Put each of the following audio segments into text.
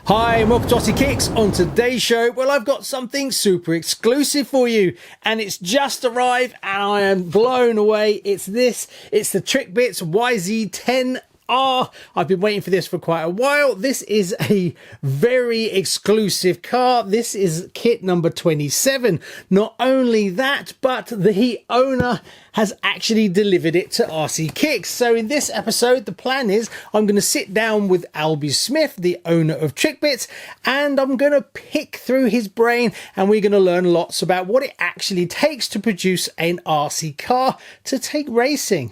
Hi and welcome to RCKicks. On today's show, well, I've got something super exclusive for you and it's just arrived and I am blown away. It's the TRICKBITS YZ10R. I've been waiting for this for quite a while. This is a very exclusive car. This is kit number 27. Not only that, but the owner has actually delivered it to RCKicks. So in this episode, the plan is I'm going to sit down with Alby Smith, the owner of TRICKBITS, and I'm going to pick through his brain and we're going to learn lots about what it actually takes to produce an RC car to take racing.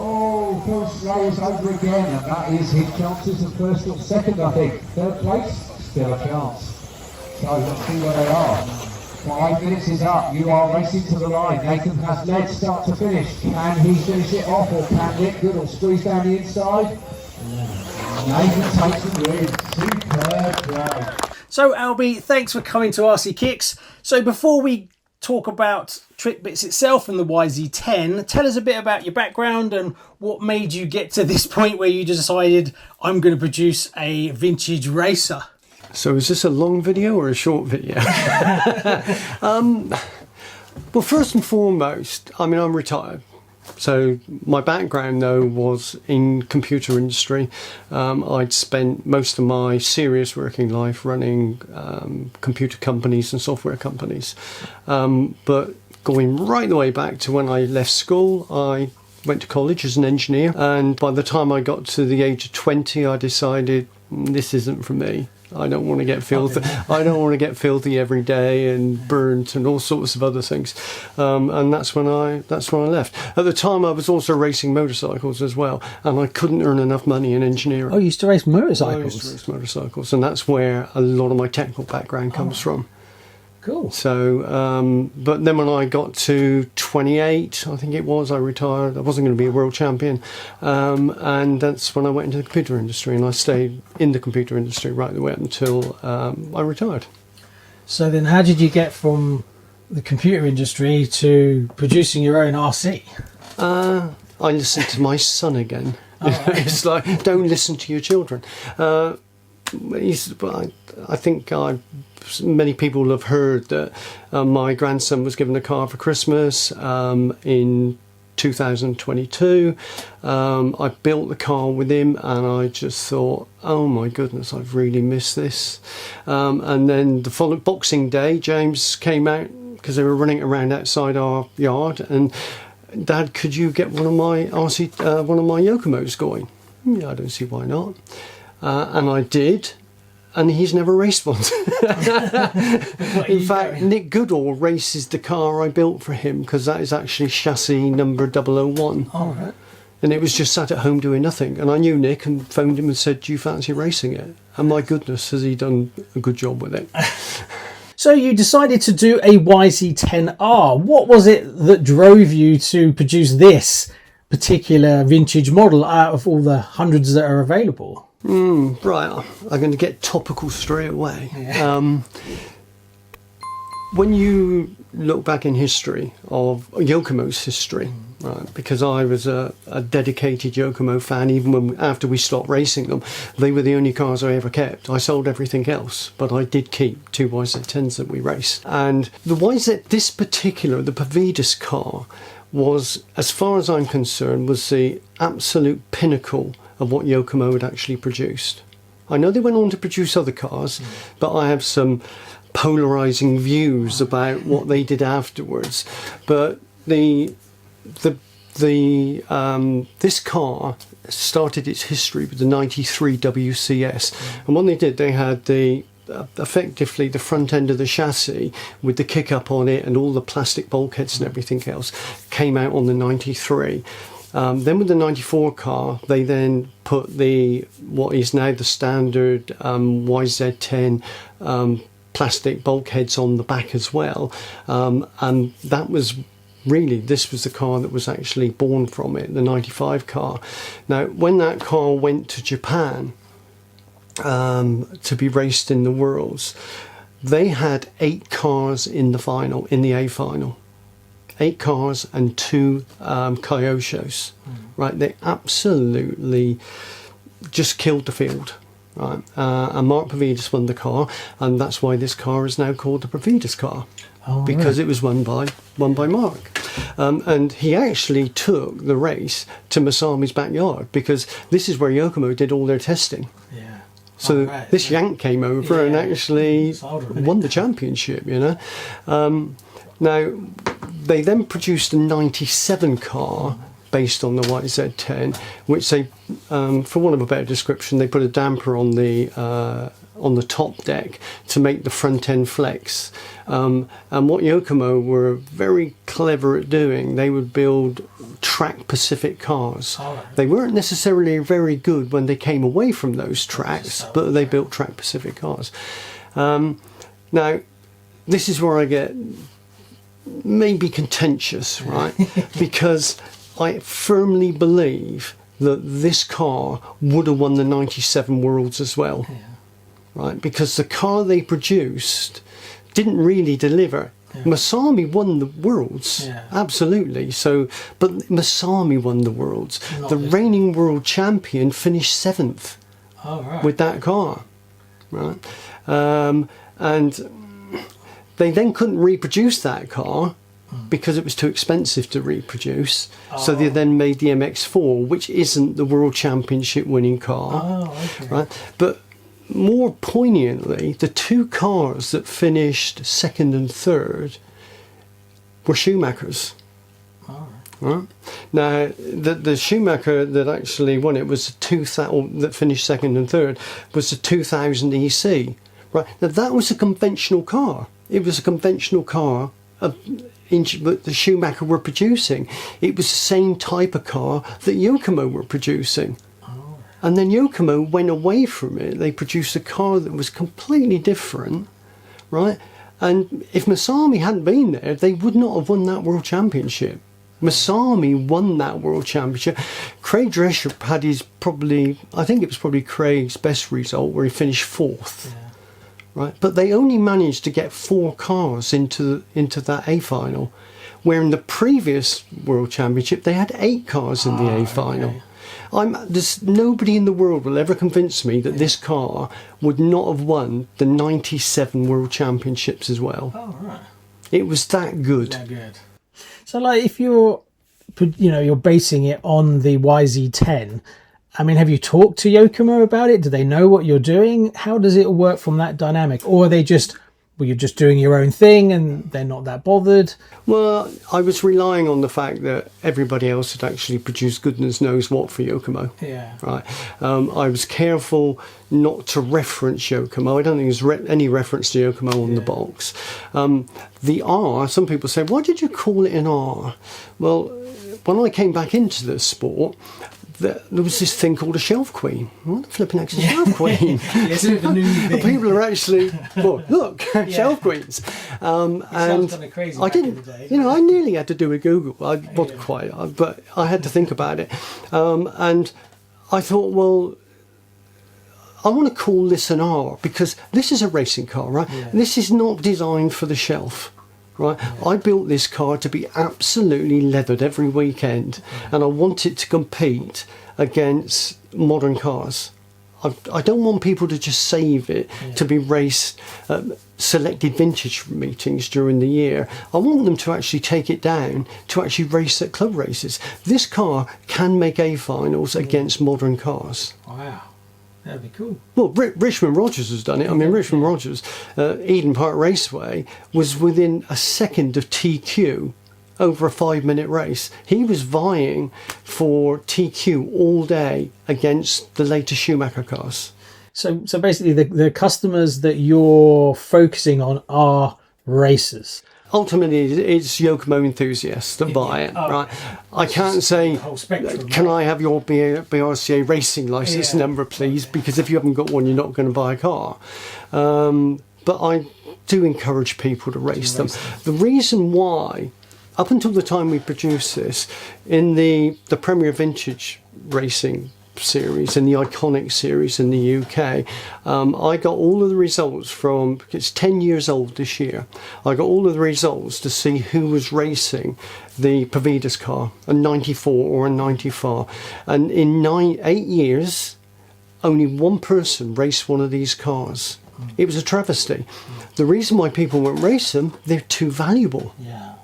Oh, first race over again, and that is his chances of first or second, I think. Third place, still a chance. So let's see where they are. 5 minutes is up, you are racing to the line. Nathan has led start to finish. Can he finish it off, or can Nick Goodall squeeze down the inside? Nathan takes the win. Superb drive. So Alby, thanks for coming to RCKicks. So before we talk about TRICKBITS itself and the YZ10, tell us a bit about your background and what made you get to this point where you decided I'm going to produce a vintage racer. So is this a long video or a short video? Well, first and foremost, I mean, I'm retired. So my background though was in computer industry. I'd spent most of my serious working life running computer companies and software companies. But going right the way back to when I left school, I went to college as an engineer, and by the time I got to the age of 20 I decided this isn't for me. I don't want to get filthy. I don't want to get filthy every day and burnt and all sorts of other things. And that's when I left. At the time, I was also racing motorcycles as well, and I couldn't earn enough money in engineering. Oh, you used to race motorcycles? I used to race motorcycles, and that's where a lot of my technical background comes from. Cool. So, but then when I got to 28, I think it was, I retired. I wasn't going to be a world champion. And that's when I went into the computer industry, and I stayed in the computer industry right the way up until I retired. So then how did you get from the computer industry to producing your own RC? I listened to my son again. It's like, don't listen to your children. I think many people have heard that my grandson was given a car for Christmas in 2022. I built the car with him and I just thought, oh my goodness, I've really missed this. And then the following Boxing Day, James came out because they were running around outside our yard, and Dad, could you get one of my Yokomos going? Yeah, I don't see why not. And I did, and he's never raced one. In fact, Nick Goodall races the car I built for him, because that is actually chassis number 001. All right. And it was just sat at home doing nothing. And I knew Nick and phoned him and said, do you fancy racing it? And my goodness, has he done a good job with it. So you decided to do a YZ10R. What was it that drove you to produce this particular vintage model out of all the hundreds that are available? Right, I'm going to get topical straight away. Yeah. When you look back in history of Yokomo's history, right, because I was a dedicated Yokomo fan, even after we stopped racing them, they were the only cars I ever kept. I sold everything else, but I did keep 2 YZ10s that we race. And the this particular, the Pavidis car, was, as far as I'm concerned, was the absolute pinnacle of what Yokomo had actually produced. I know they went on to produce other cars, but I have some polarizing views about what they did afterwards. But this car started its history with the 93 WCS, and what they did, they had effectively the front end of the chassis with the kick up on it and all the plastic bulkheads and everything else came out on the 93. Then with the 94 car, they then put what is now the standard YZ10 plastic bulkheads on the back as well, and that was really, this was the car that was actually born from it, the 95 car. Now, when that car went to Japan to be raced in the Worlds, they had 8 cars in the final, in the A final. 8 cars and 2 Kyoshos. Right, they absolutely just killed the field. right? And Mark Pavidis won the car, and that's why this car is now called the Pavidis car, because it was won by Mark. And he actually took the race to Masami's backyard, because this is where Yokomo did all their testing. Yeah. So this yank came over and actually won the championship, you know. Now, they then produced a 97 car based on the YZ10, which they, for want of a better description, they put a damper on the top deck to make the front end flex. And what Yokomo were very clever at doing, they would build track Pacific cars. They weren't necessarily very good when they came away from those tracks, but they built track Pacific cars. Now, this is where I get maybe contentious, right? Because I firmly believe that this car would have won the 97 Worlds as well, right? Because the car they produced didn't really deliver. Masami won the Worlds, absolutely. So, but Masami won the Worlds. The reigning world champion finished 7th with that car, right? And they then couldn't reproduce that car because it was too expensive to reproduce. So they then made the MX-4, which isn't the World Championship winning car. Right? But more poignantly, the two cars that finished 2nd and 3rd were Schumachers. Right? Now, the Schumacher that actually won it was that finished 2nd and 3rd was the 2000 EC. Right? Now, that was a conventional car. It was a conventional car that the Schumacher were producing. It was the same type of car that Yokomo were producing. And then Yokomo went away from it. They produced a car that was completely different, right? And if Masami hadn't been there, they would not have won that World Championship. Masami won that World Championship. Craig Drescher had I think it was probably Craig's best result, where he finished 4th. Right, but they only managed to get 4 cars into that A final, where in the previous World Championship they had 8 cars in the A final. There's nobody in the world will ever convince me that this car would not have won the 97 World Championships as well. It was that good. So, like, if you're basing it on the YZ10. I mean, have you talked to Yokomo about it? Do they know what you're doing? How does it work from that dynamic? Or are they you're just doing your own thing and they're not that bothered? Well, I was relying on the fact that everybody else had actually produced goodness knows what for Yokomo. Right. I was careful not to reference Yokomo. I don't think there's any reference to Yokomo on the box. The R, some people say, why did you call it an R? Well, when I came back into the sport, there was this thing called a shelf queen. What the flipping heck's a shelf queen? It's a new thing. People are actually, well, look, shelf queens. And I didn't, I nearly had to do a Google. I wasn't quite, but I had to think about it. And I thought, well, I want to call this an R because this is a racing car, right? This is not designed for the shelf. Right, I built this car to be absolutely leathered every weekend, and I want it to compete against modern cars. I don't want people to just save it to be raced at selected vintage meetings during the year. I want them to actually take it down to actually race at club races. This car can make A finals against modern cars. Wow. That'd be cool. Well, Richmond Rogers has done it. I mean, Richmond Rogers, Eden Park Raceway, was within a second of TQ over a 5-minute race. He was vying for TQ all day against the latest Schumacher cars. So basically, the customers that you're focusing on are racers. Ultimately, it's Yokomo enthusiasts that buy it, right? I can't say, can I have your BRCA racing license number, please? Because if you haven't got one, you're not going to buy a car. But I do encourage people to race them. The reason why, up until the time we produced this, in the Premier Vintage Racing series and the Iconic series in the UK, I got all of the results from, it's 10 years old this year, I got all of the results to see who was racing the Pavidis car, a 94 or a 95, and in 8 years only one person raced one of these cars. It was a travesty. The reason why people won't race them, they're too valuable. Yeah.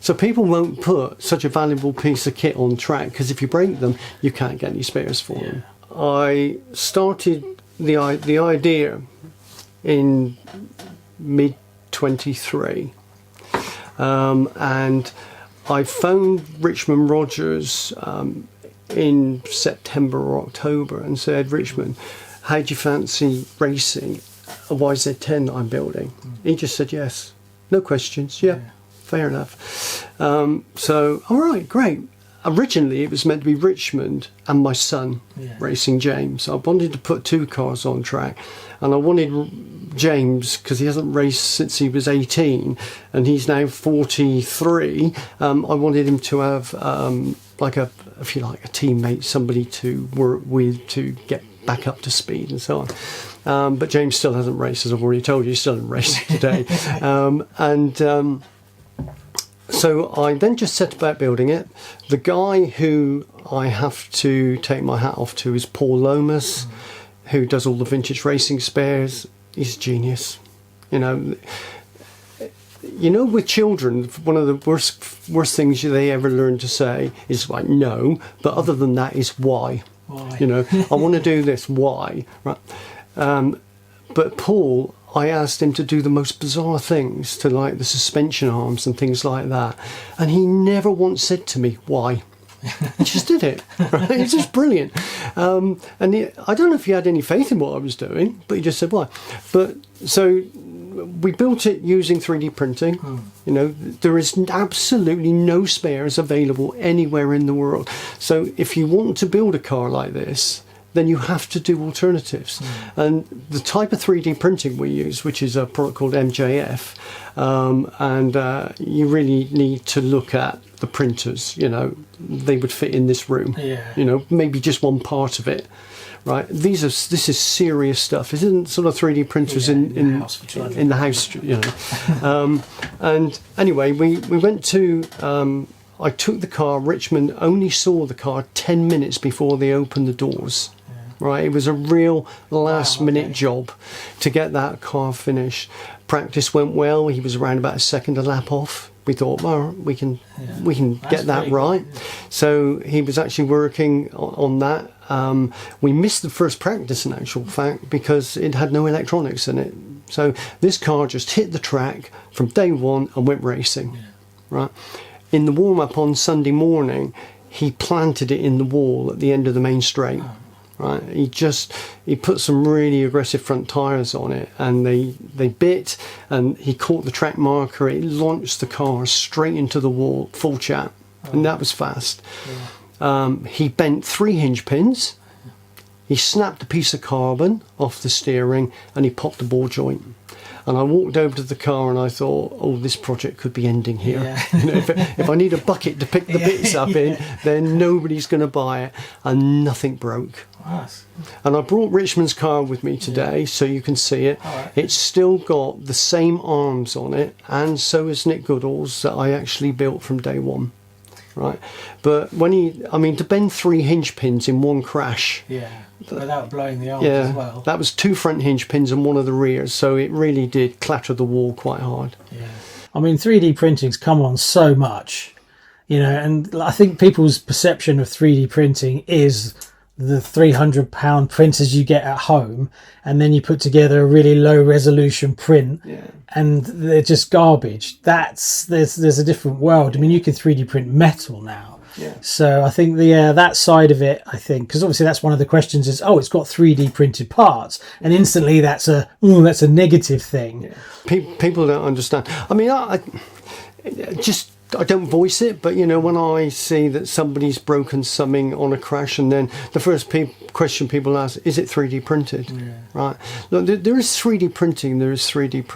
So people won't put such a valuable piece of kit on track, because if you break them, you can't get any spares for them. I started the idea in mid-23, and I phoned Richmond Rogers in September or October and said, Richmond, how do you fancy racing a YZ10 that I'm building? He just said yes, no questions. Yeah. Fair enough. So, all right, great. Originally, it was meant to be Richmond and my son racing James. I wanted to put 2 cars on track, and I wanted James, because he hasn't raced since he was 18, and he's now 43. I wanted him to have like a, if you like, a teammate, somebody to work with to get back up to speed and so on. But James still hasn't raced, as I've already told you. He still hasn't raced today, So I then just set about building it. The guy who I have to take my hat off to is Paul Lomas, who does all the vintage racing spares. He's a genius. You know, with children, one of the worst things they ever learn to say is like no, but other than that is why. Why? You know, I want to do this. Why? Right. But Paul, I asked him to do the most bizarre things to, like, the suspension arms and things like that, and he never once said to me why. He just did it. Right? It's just brilliant. And I don't know if he had any faith in what I was doing, but he just said why. But so we built it using 3D printing. You know, there is absolutely no spares available anywhere in the world. So if you want to build a car like this, then you have to do alternatives. And the type of 3D printing we use, which is a product called MJF, and you really need to look at the printers. You know, they would fit in this room. You know, maybe just one part of it. Right, this is serious stuff. This isn't sort of 3D printers in the house, you know. And anyway, we went to. I took the car. Richmond only saw the car 10 minutes before they opened the doors. Right, it was a real last-minute job to get that car finished. Practice went well. He was around about a second a lap off. We thought, well, we can get that right. So he was actually working on that. We missed the first practice, in actual fact, because it had no electronics in it. So this car just hit the track from day one and went racing. Right. In the warm-up on Sunday morning, he planted it in the wall at the end of the main straight. Right, he put some really aggressive front tyres on it, and they bit, and he caught the track marker. It launched the car straight into the wall, full chat, and that was fast. He bent 3 hinge pins, he snapped a piece of carbon off the steering, and he popped the ball joint. And I walked over to the car and I thought, oh, this project could be ending here. You know, if I need a bucket to pick the bits up in, then nobody's going to buy it. And nothing broke. Nice. And I brought Richmond's car with me today so you can see it. It's still got the same arms on it, and so is Nick Goodall's that I actually built from day one. Right, but to bend 3 hinge pins in one crash, without blowing the arms as well. That was 2 front hinge pins and 1 of the rears, so it really did clatter the wall quite hard. I mean, 3D printing's come on so much, you know, and I think people's perception of 3D printing is the £300 printers you get at home, and then you put together a really low resolution print, and they're just garbage. There's a different world. I mean, you can 3D print metal now. So I think that side of it, I think, because obviously that's one of the questions is, oh, it's got 3D printed parts, and instantly that's a negative thing. People don't understand. I mean, I don't voice it, but you know, when I see that somebody's broken something on a crash, and then the first question people ask, is it 3D printed? Right. Look, there is 3D printing, and the 3D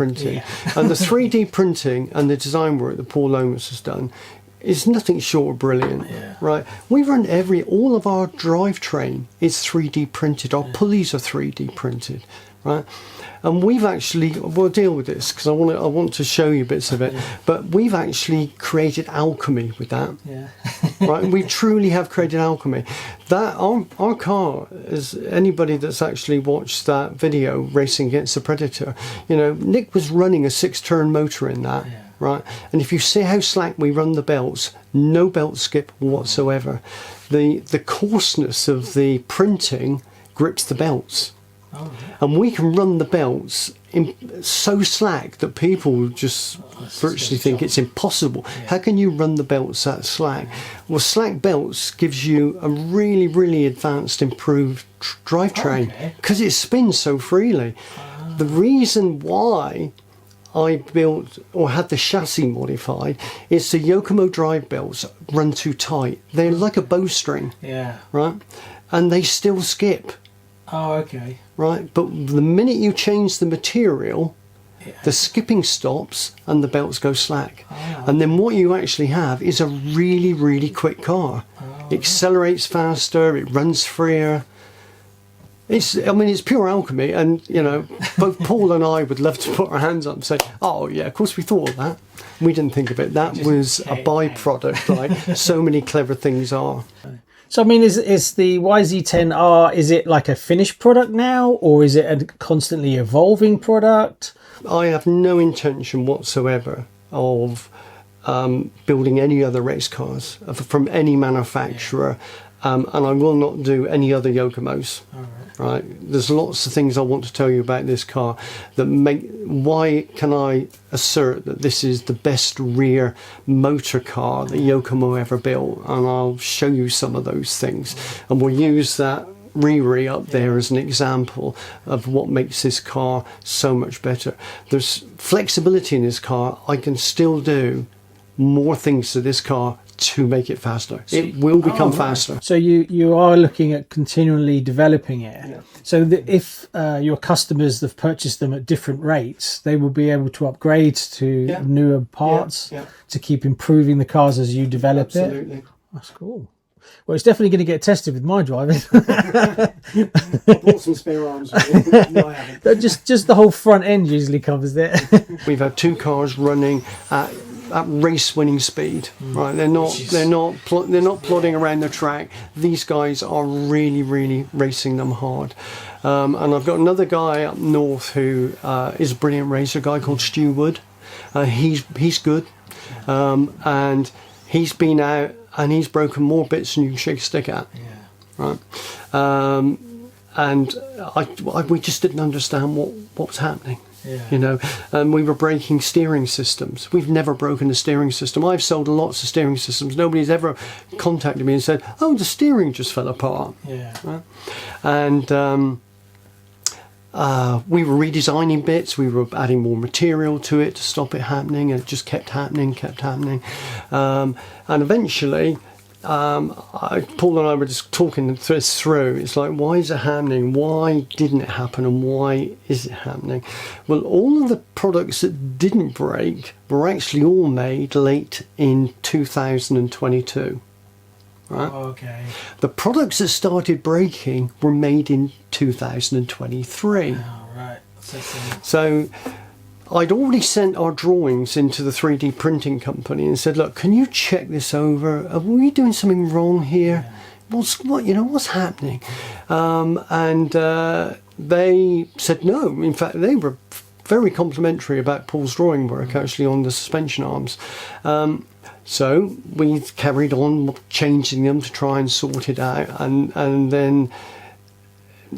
printing and the design work that Paul Lomas has done is nothing short of brilliant, right? We run all of our drivetrain is 3D printed. Our pulleys are 3D printed, right? And we've actually, we'll deal with this because I want to show you bits of it, but we've actually created alchemy with that, right? We truly have created alchemy. That our car, is anybody that's actually watched that video, Racing Against the Predator, you know, Nick was running a 6-turn motor in that. Right, and if you see how slack we run the belts, no belt skip whatsoever. The coarseness of the printing grips the belts, and we can run the belts so slack that people just virtually think it's impossible. How can you run the belts that slack? Well, slack belts gives you a really, really advanced, improved drivetrain because it spins so freely. The reason why I built or had the chassis modified is the Yokomo drive belts run too tight. They're like a bowstring, right? And they still skip. Oh, okay. Right, but the minute you change the material, the skipping stops and the belts go slack. And then what you actually have is a really, really quick car. It accelerates faster, it runs freer. I mean, it's pure alchemy, and you know, both Paul and I would love to put our hands up and say, "Oh yeah, of course we thought of that. We didn't think of it. That was a byproduct, right? So many clever things are." So I mean, is the YZ10R, is it like a finished product now, or is it a constantly evolving product? I have no intention whatsoever of building any other race cars from any manufacturer, and I will not do any other Yokomos. Right, there's lots of things I want to tell you about this car that why can I assert that this is the best rear motor car that Yokomo ever built, and I'll show you some of those things, and we'll use that Riri up there as an example of what makes this car so much better. There's flexibility in this car. I can still do more things to this car to make it faster. It will become faster. So you are looking at continually developing it. So that if your customers have purchased them at different rates, they will be able to upgrade to newer parts to keep improving the cars as you develop it. Absolutely. That's cool. Well, it's definitely going to get tested with my driving. I bought some spare arms. No, I haven't. Just the whole front end usually covers it. We've had 2 cars running at race-winning speed, right? They're not plodding around the track. These guys are really, really racing them hard. And I've got another guy up north who is a brilliant racer, a guy called Stu Wood. He's good, and he's been out and he's broken more bits than you can shake a stick at. Right? And we just didn't understand what was happening. You know, and we were breaking steering systems. We've never broken a steering system. I've sold lots of steering systems. Nobody's ever contacted me and said, "Oh, the steering just fell apart." Right? And we were redesigning bits. We were adding more material to it to stop it happening, and it just kept happening. And eventually, Paul and I were just talking this through. It's like, why is it happening? Why didn't it happen? And why is it happening? Well, all of the products that didn't break were actually all made late in 2022. Right? Okay. The products that started breaking were made in 2023. Oh, right. So I'd already sent our drawings into the 3D printing company and said, "Look, can you check this over? Are we doing something wrong here? What's happening?" And they said no. In fact, they were very complimentary about Paul's drawing work actually on the suspension arms. So we carried on changing them to try and sort it out, and then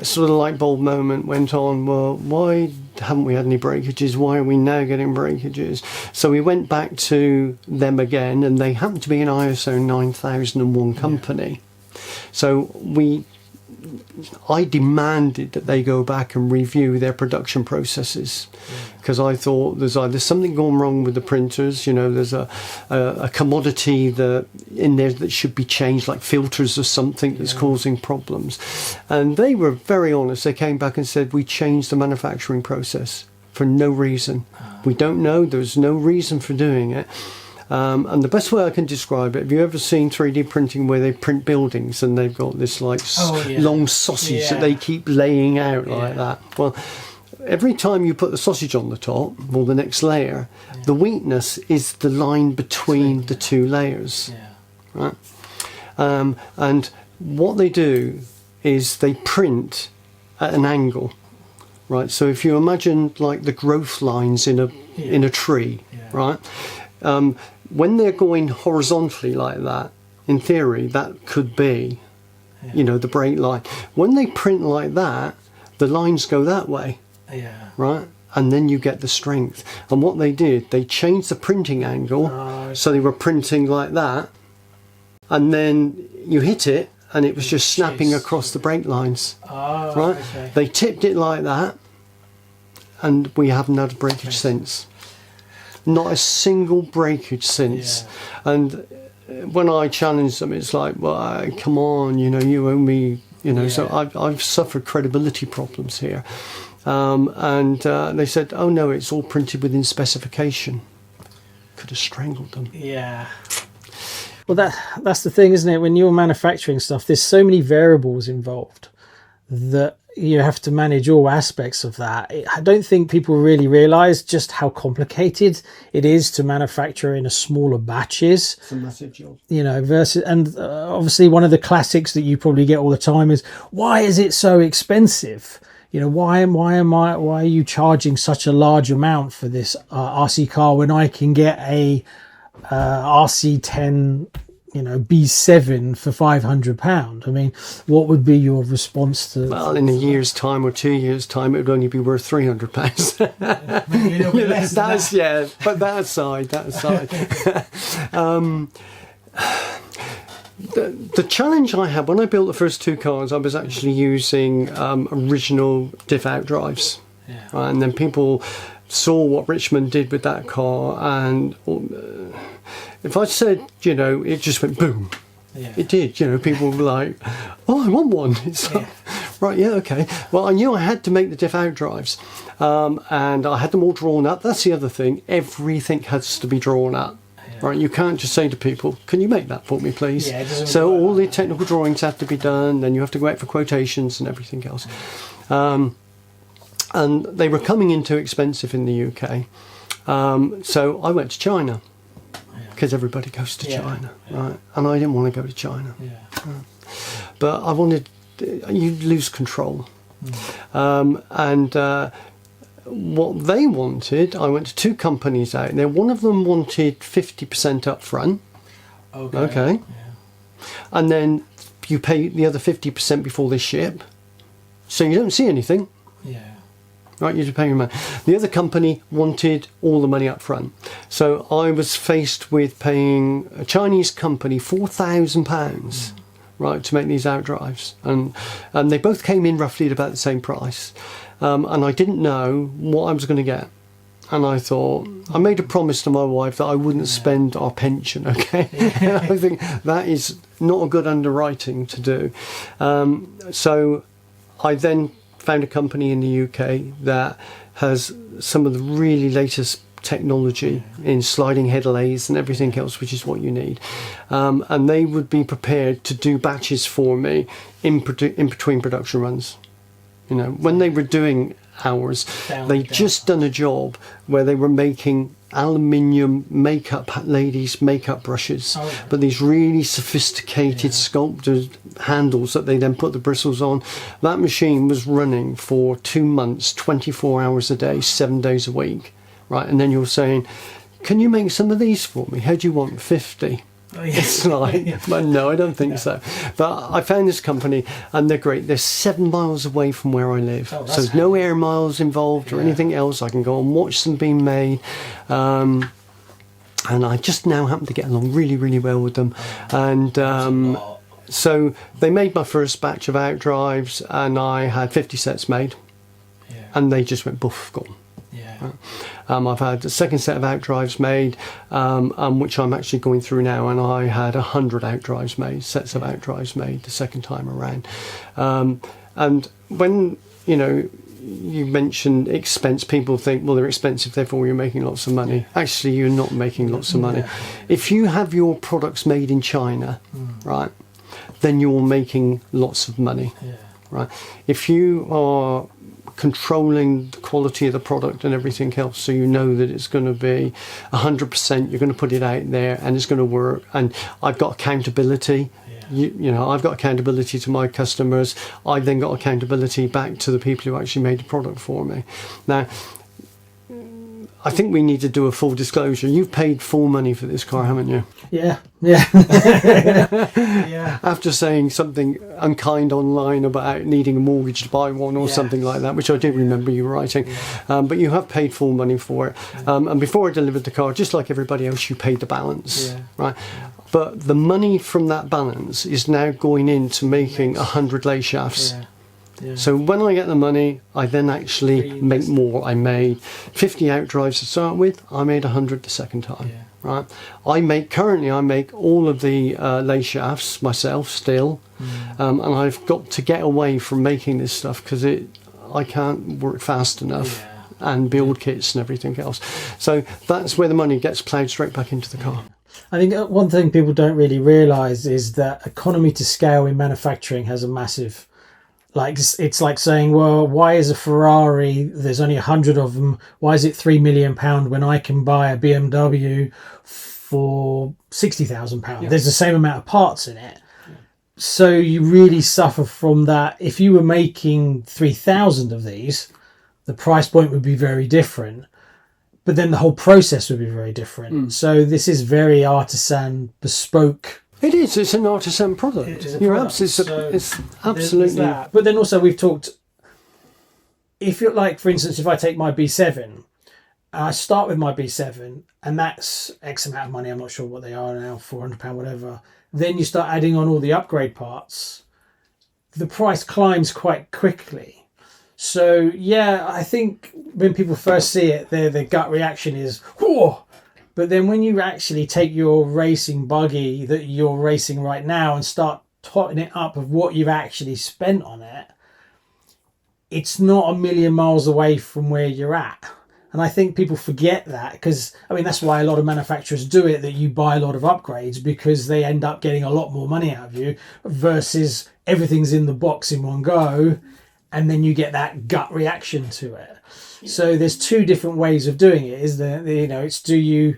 sort of light bulb moment went on. Well, why haven't we had any breakages? Why are we now getting breakages? So we went back to them again, and they happened to be an ISO 9001 company. So I demanded that they go back and review their production processes, because I thought there's either something gone wrong with the printers, you know, there's a commodity in there that should be changed, like filters or something that's causing problems. And they were very honest. They came back and said, "We changed the manufacturing process for no reason. We don't know. There's no reason for doing it." And the best way I can describe it, have you ever seen 3D printing where they print buildings and they've got this like long sausage that they keep laying out like that? Well, every time you put the sausage on the top or the next layer, the weakness is the line between the two layers. Right? And what they do is they print at an angle. Right, so if you imagine like the growth lines in a tree, right? When they're going horizontally like that, in theory, that could be, you know, the break line. When they print like that, the lines go that way, right? And then you get the strength. And what they did, they changed the printing angle, so they were printing like that, and then you hit it, and it was just snapping across the break lines, right? Okay. They tipped it like that, and we haven't had a breakage since. Not a single breakage since. And when I challenge them, it's like, well, come on, you know, you owe me, you know. So I've suffered credibility problems here. And they said, oh no, it's all printed within specification. Could have strangled them. Yeah. Well, that's the thing, isn't it? When you're manufacturing stuff, there's so many variables involved that you have to manage all aspects of that. I don't think people really realize just how complicated it is to manufacture in a smaller batches. It's a massive job. You know, versus, and obviously one of the classics that you probably get all the time is, why is it so expensive? You know, why are you charging such a large amount for this RC car when I can get a RC10, you know, B7 for £500? I mean, what would be your response to? Well, in a year's time or 2 years' time, it would only be worth £300. Maybe a little bit less than that. Yeah, but that aside. The challenge I had when I built the first two cars, I was actually using original diff out drives, right? And then people saw what Richmond did with that car, and if I said, you know, it just went boom. It did, you know. People were like, oh, I want one. It's like, right, yeah, okay. Well, I knew I had to make the diff out drives, and I had them all drawn up. That's the other thing, everything has to be drawn up. Right, you can't just say to people, can you make that for me, please? So all the technical drawings have to be done, then you have to go out for quotations and everything else. And they were coming in too expensive in the UK. So I went to China, because everybody goes to China, right? And I didn't want to go to China. But I wanted, you lose control. What they wanted, I went to two companies out there. One of them wanted 50% up front. Okay. And then you pay the other 50% before they ship. So you don't see anything. Right, you just pay your money. The other company wanted all the money up front. So I was faced with paying a Chinese company £4,000, right, to make these out drives. And they both came in roughly at about the same price. And I didn't know what I was going to get. And I thought, I made a promise to my wife that I wouldn't spend our pension, okay? I think that is not a good underwriting to do. So I then found a company in the UK that has some of the really latest technology in sliding head lathes and everything else, which is what you need. And they would be prepared to do batches for me in between production runs. You know, when they were doing ours, they'd just done a job where they were making aluminium ladies' makeup brushes, but these really sophisticated sculpted handles that they then put the bristles on. That machine was running for 2 months, 24 hours a day, 7 days a week, right? And then you're saying, can you make some of these for me? How do you want 50? It's like, well, no, I don't think so. But I found this company, and they're great. They're 7 miles away from where I live, so there's no air miles involved or anything else. I can go and watch them being made, and I just now happen to get along really, really well with them. And so they made my first batch of out drives, and I had 50 sets made, and they just went boof, gone. I've had the second set of out drives made, which I'm actually going through now, and I had 100 out drives made, sets of out drives made the second time around. And when, you know, you mentioned expense. People think, well, they're expensive, therefore you're making lots of money. Actually, you're not making lots of money. If you have your products made in China, right, then you're making lots of money, right? If you are controlling the quality of the product and everything else, so you know that it's going to be 100%, you're going to put it out there and it's going to work, and I've got accountability. You know, I've got accountability to my customers. I've then got accountability back to the people who actually made the product for me. Now, I think we need to do a full disclosure. You've paid full money for this car, haven't you? Yeah. After saying something unkind online about needing a mortgage to buy one or something like that, which I do remember you writing. But you have paid full money for it. And before I delivered the car, just like everybody else, you paid the balance, right? But the money from that balance is now going into making 100 lay shafts. So when I get the money, I then actually make more. I made 50 outdrives to start with. I made 100 the second time. Right. I make all of the lay shafts myself still, and I've got to get away from making this stuff because I can't work fast enough and build kits and everything else. So that's where the money gets ploughed straight back into the car. I think one thing people don't really realise is that economy to scale in manufacturing has a massive, like, it's like saying, well, why is a Ferrari, there's only 100 of them, why is it £3 million when I can buy a BMW for £60,000? There's the same amount of parts in it. So you really suffer from that. If you were making 3,000 of these, the price point would be very different. But then the whole process would be very different. So this is very artisan, bespoke. It is. It's an artisan product. It's absolutely. That. But then also we've talked. If you're like, for instance, if I take my B7, I start with my B7, and that's X amount of money. I'm not sure what they are now, £400, whatever. Then you start adding on all the upgrade parts. The price climbs quite quickly. So yeah, I think when people first see it, their gut reaction is, whoa! But then when you actually take your racing buggy that you're racing right now and start totting it up of what you've actually spent on it, it's not a million miles away from where you're at. And I think people forget that, because, I mean, that's why a lot of manufacturers do it, that you buy a lot of upgrades, because they end up getting a lot more money out of you versus everything's in the box in one go. And then you get that gut reaction to it. So there's two different ways of doing it. Is there, you know, it's do you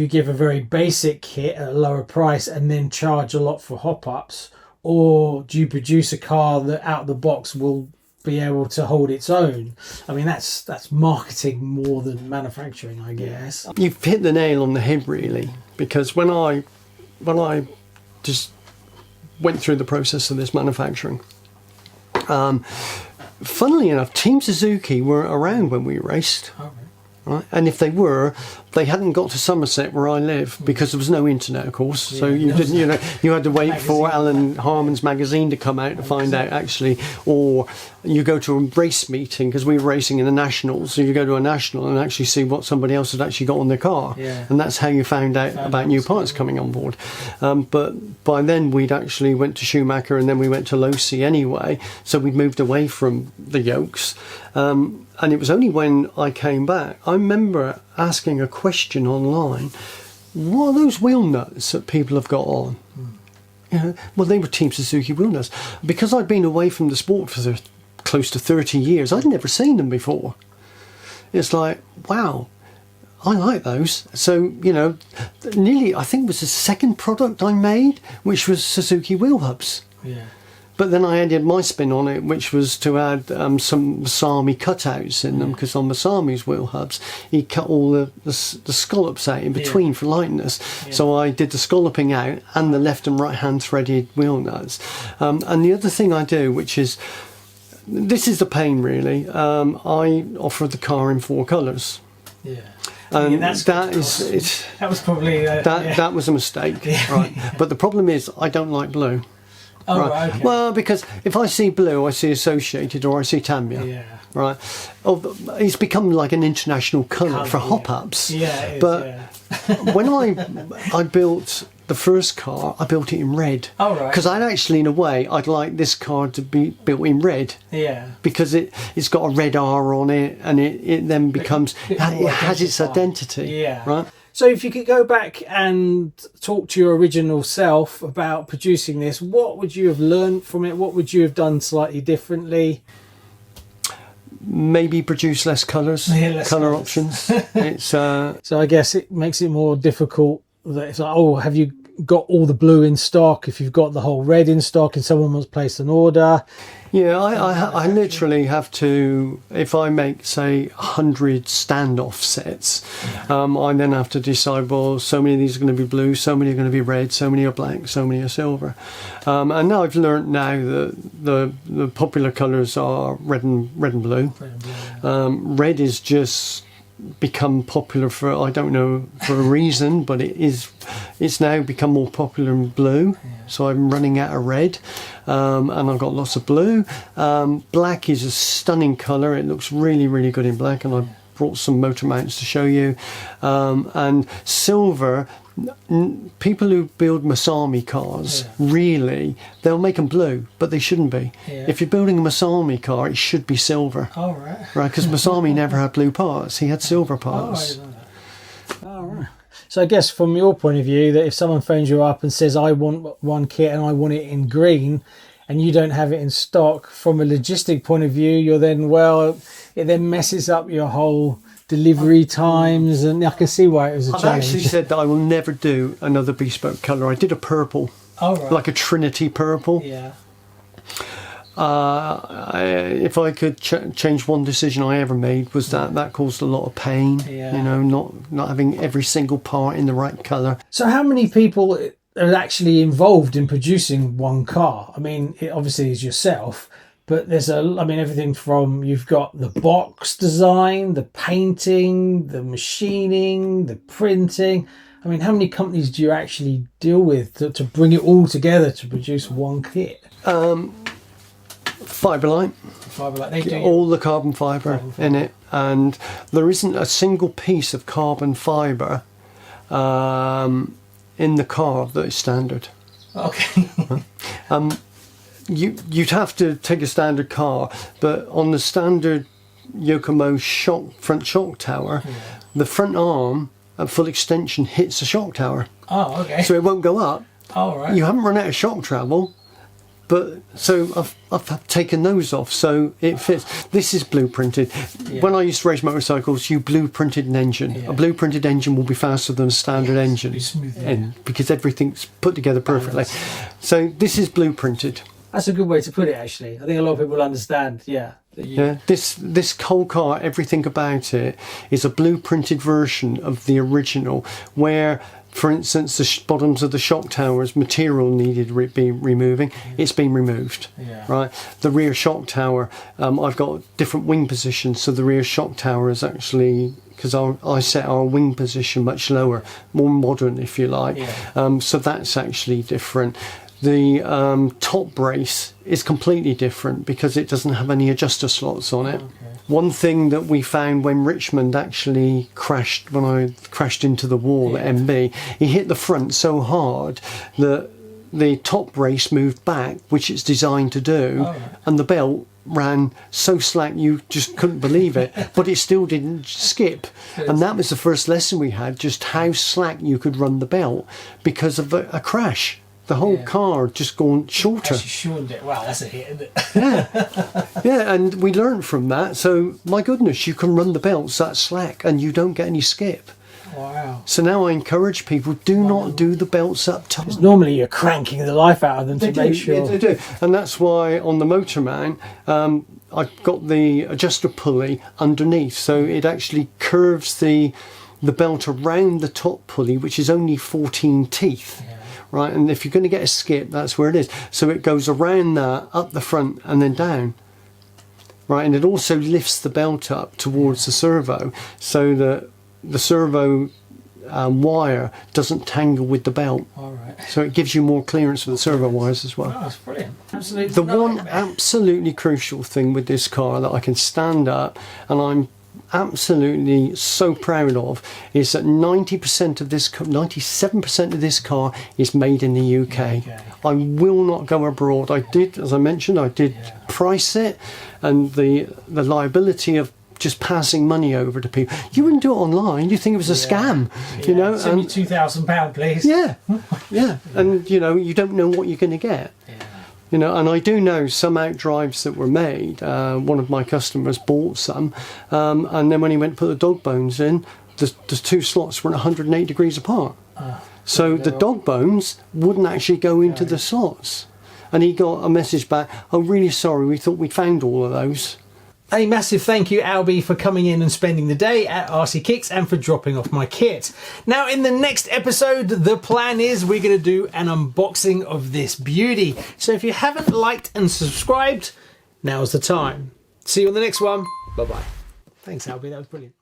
give a very basic kit at a lower price and then charge a lot for hop-ups, or do you produce a car that out of the box will be able to hold its own? I mean, that's marketing more than manufacturing, I guess. You've hit the nail on the head, really, because when I just went through the process of this manufacturing, funnily enough, Team Suzuki weren't around when we raced. Right? And if they were, they hadn't got to Somerset where I live, because there was no internet, of course. So you didn't, you know, you had to wait for Alan Harmon's magazine to come out to find out actually, or you go to a race meeting, because we were racing in the nationals. So you go to a national and actually see what somebody else had actually got on their car, and that's how you found out about new parts coming on board. But by then we'd actually went to Schumacher, and then we went to Losi anyway. So we'd moved away from the yokes. And it was only when I came back, I remember asking a question online, what are those wheel nuts that people have got on? You know, well, they were Team Suzuki wheel nuts. Because I'd been away from the sport for close to 30 years, I'd never seen them before. It's like, wow, I like those. So, you know, nearly, I think it was the second product I made, which was Suzuki wheel hubs. But then I added my spin on it, which was to add some Masami cutouts in them, because on Masami's wheel hubs, he cut all the scallops out in between for lightness. So I did the scalloping out and the left and right hand threaded wheel nuts. And the other thing I do, which is, this is the pain really, I offer the car in 4 colours. And that was probably that was a mistake, right? But the problem is, I don't like blue. Oh, right. Okay. Well, because if I see blue, I see Associated or I see Tamiya. Right. Oh, it's become like an international colour for hop-ups. But when I built the first car, I built it in red. Oh, right. Because in a way, I'd like this car to be built in red. Yeah. Because it's got a red R on it, and it then becomes, it has its identity. Yeah. Right? So if you could go back and talk to your original self about producing this, what would you have learned from it? What would you have done slightly differently? Maybe produce less colours, colour options. It's So I guess it makes it more difficult. That it's like, oh, have you got all the blue in stock? If you've got the whole red in stock and someone wants to place an order. Yeah, I literally have to, if I make, say, 100 standoff sets, I then have to decide, well, so many of these are going to be blue, so many are going to be red, so many are black, so many are silver. And now I've learnt now that the popular colours are red and blue. Red is just become popular for, I don't know, for a reason, but it's now become more popular in blue. So I'm running out of red, and I've got lots of blue. Black is a stunning colour. It looks really, really good in black, and I brought some motor mounts to show you. And silver, people who build Masami cars, really, they'll make them blue, but they shouldn't be. If you're building a Masami car, it should be silver. Oh, right. Right, because Masami never had blue parts. He had silver parts. Oh, I didn't know that. Oh, right. So I guess from your point of view, that if someone phones you up and says, I want one kit and I want it in green, and you don't have it in stock, from a logistic point of view, you're then, well, it then messes up your whole delivery times, and I can see why it was a challenge. I've actually said that I will never do another bespoke colour. I did a purple, like a Trinity purple. Yeah. If I could change one decision I ever made, was that caused a lot of pain. Yeah. You know, not having every single part in the right colour. So how many people are actually involved in producing one car? I mean, it obviously is yourself, but there's everything from, you've got the box design, the painting, the machining, the printing. I mean, how many companies do you actually deal with to bring it all together to produce one kit? Fiberlight. They do all the carbon fibre in it, and there isn't a single piece of carbon fibre in the car that is standard. Okay. You'd have to take a standard car, but on the standard Yokomo front shock tower, the front arm at full extension hits the shock tower. Oh, okay. So it won't go up. Oh, right. You haven't run out of shock travel. But so I've taken those off, so it fits. This is blueprinted. When I used to race motorcycles, you blueprinted an engine. A blueprinted engine will be faster than a standard engine, because everything's put together perfectly. So this is blueprinted. That's a good way to put it, actually. I think a lot of people understand. This whole car, everything about it is a blueprinted version of the original, where, for instance, the bottoms of the shock towers, material needed to be removing. It's been removed. Right. The rear shock tower, I've got different wing positions, so the rear shock tower is actually, because I set our wing position much lower, more modern, if you like. So that's actually different. The top brace is completely different because it doesn't have any adjuster slots on it. One thing that we found when Richmond actually crashed, when I crashed into the wall at MB, he hit the front so hard that the top brace moved back, which it's designed to do, and the belt ran so slack you just couldn't believe it, but it still didn't skip. And that was the first lesson we had, just how slack you could run the belt because of a crash. The whole car just gone shorter. Actually shortened it. Wow, that's a hit, isn't it? Yeah, and we learned from that. So, my goodness, you can run the belts that slack and you don't get any skip. Wow. So now I encourage people, do not do the belts up tight. Because normally you're cranking the life out of them to make sure. They do. And that's why on the motor mount, I've got the adjuster pulley underneath. So it actually curves the belt around the top pulley, which is only 14 teeth. Right, and if you're going to get a skip, that's where it is. So it goes around that, up the front, and then down. Right, and it also lifts the belt up towards the servo, so that the servo wire doesn't tangle with the belt. All right. So it gives you more clearance for the servo wires as well. Oh, that's brilliant. Absolutely. The one absolutely crucial thing with this car that I can stand up, and I'm absolutely so proud of is that 90% of this, 97% of this car is made in the UK. I will not go abroad. I did, as I mentioned, I did price it, and the liability of just passing money over to people. You wouldn't do it online. You think it was a scam, you know. Send me £2,000, please. Yeah, yeah, and you know, you don't know what you're going to get. You know, and I do know some outdrives that were made. One of my customers bought some, and then when he went to put the dog bones in, the two slots were 108 degrees apart. So the dog bones wouldn't actually go into the slots. And he got a message back, "Oh, really sorry, we thought we'd found all of those." A massive thank you, Alby, for coming in and spending the day at RCKicks and for dropping off my kit. Now, in the next episode, the plan is we're going to do an unboxing of this beauty. So if you haven't liked and subscribed, now's the time. See you on the next one. Bye-bye. Thanks, Alby. That was brilliant.